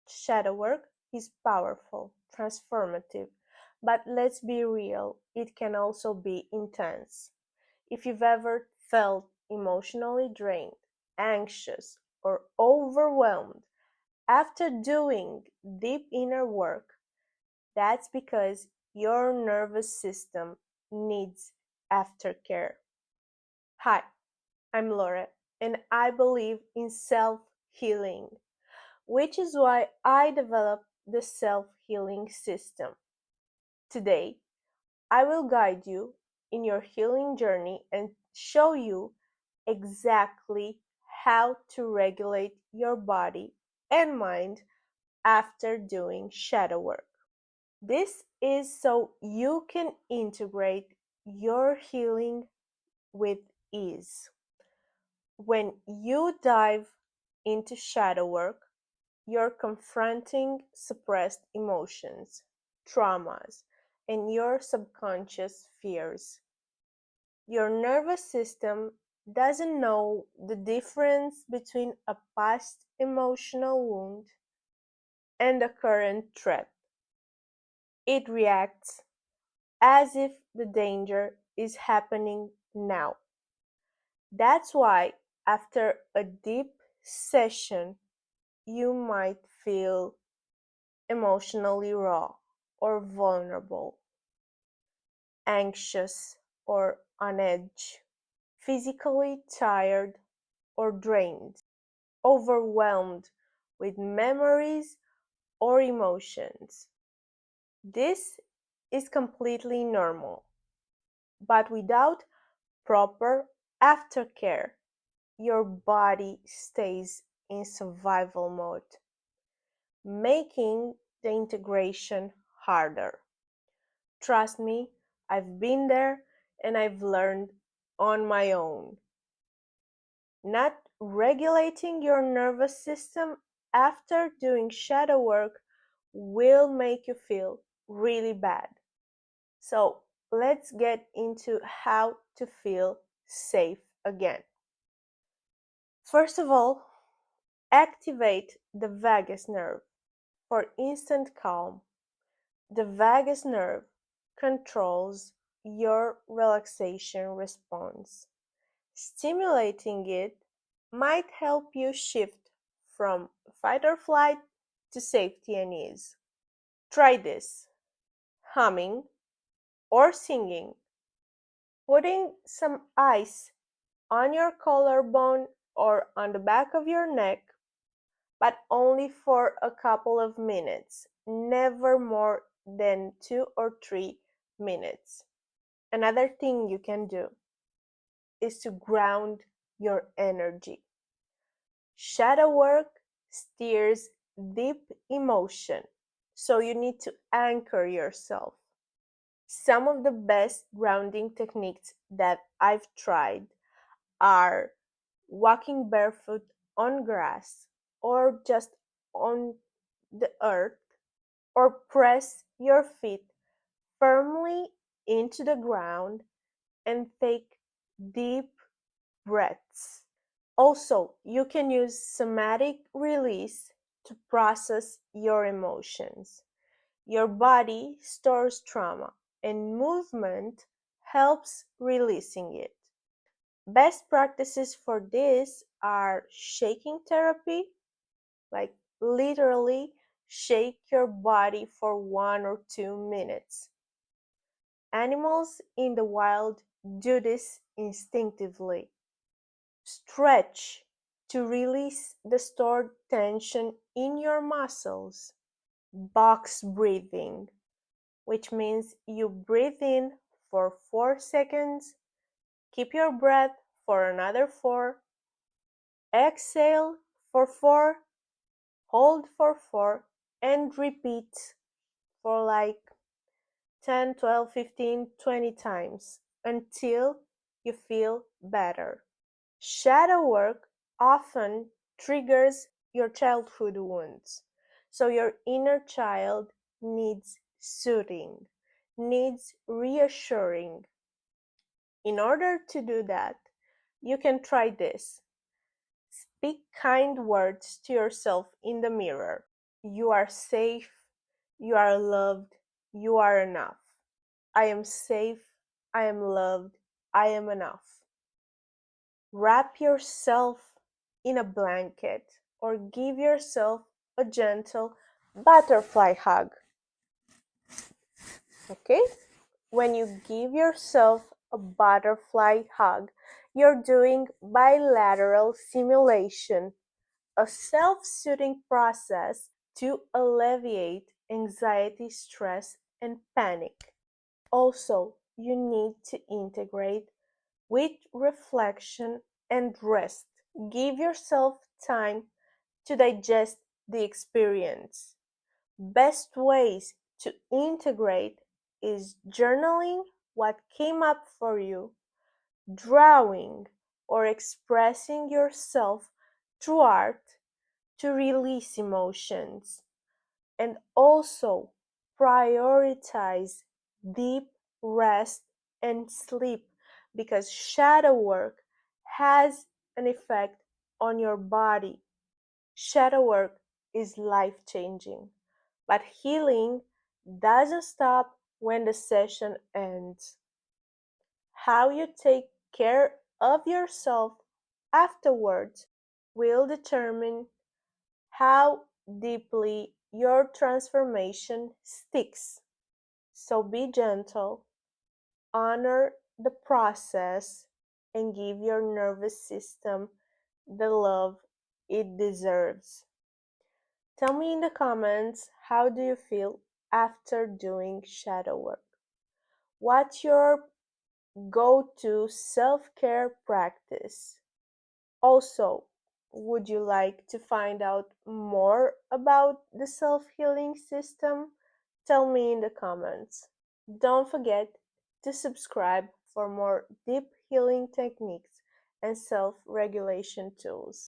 shadow work is powerful, transformative, but let's be real, it can also be intense. If you've ever felt emotionally drained, anxious, or overwhelmed after doing deep inner work, that's because your nervous system needs aftercare. Hi, I'm Laura, and I believe in self healing, which is why I developed the self healing system. Today, I will guide you in your healing journey and show you exactly how to regulate your body and mind after doing shadow work. This is so you can integrate your healing with ease. When you dive into shadow work, you're confronting suppressed emotions, traumas, and your subconscious fears. Your nervous system doesn't know the difference between a past emotional wound and a current threat. It reacts as if the danger is happening now. That's why, after a deep session, you might feel emotionally raw or vulnerable, anxious or on edge, physically tired or drained, overwhelmed with memories or emotions. This is completely normal, but without proper aftercare, your body stays in survival mode, making the integration harder. Trust me, I've been there and I've learned on my own. Not regulating your nervous system after doing shadow work will make you feel really bad. So let's get into how to feel safe again. First of all, activate the vagus nerve for instant calm. The vagus nerve controls your relaxation response. Stimulating it might help you shift from fight or flight to safety and ease. Try this: humming or singing, putting some ice on your collarbone or on the back of your neck, but only for a couple of minutes, never more than 2 or 3 minutes. Another thing you can do is to ground your energy. Shadow work steers deep emotion, so you need to anchor yourself. Some of the best grounding techniques that I've tried are walking barefoot on grass or just on the earth, or press your feet firmly into the ground and take deep breaths. Also, you can use somatic release to process your emotions. Your body stores trauma, and movement helps releasing it. Best practices for this are shaking therapy, like literally shake your body for 1 or 2 minutes. Animals in the wild do this instinctively. Stretch to release the stored tension in your muscles. Box breathing, which means you breathe in for 4 seconds, keep your breath for another 4, exhale for 4, hold for 4, and repeat for like 10, 12, 15, 20 times until you feel better. Shadow work often triggers your childhood wounds, so your inner child needs soothing, needs reassuring. In order to do that, you can try this: speak kind words to yourself in the mirror. You are safe, you are loved, you are enough. I am safe, I am loved, I am enough. Wrap yourself in a blanket or give yourself a gentle butterfly hug. Okay? When you give yourself a butterfly hug, you're doing bilateral stimulation, a self-soothing process to alleviate anxiety, stress, and panic. Also, you need to integrate with reflection and rest. Give yourself time to digest the experience. Best ways to integrate is journaling what came up for you, drawing or expressing yourself through art to release emotions, and also prioritize deep rest and sleep because shadow work has an effect on your body. Shadow work is life changing, but healing doesn't stop when the session ends. How you take care of yourself afterwards will determine how deeply your transformation sticks. So be gentle, honor the process, and give your nervous system the love it deserves. Tell me in the comments, how do you feel after doing shadow work? What's your go-to self-care practice? Also, would you like to find out more about the self-healing system? Tell me in the comments. Don't forget to subscribe for more deep healing techniques and self-regulation tools.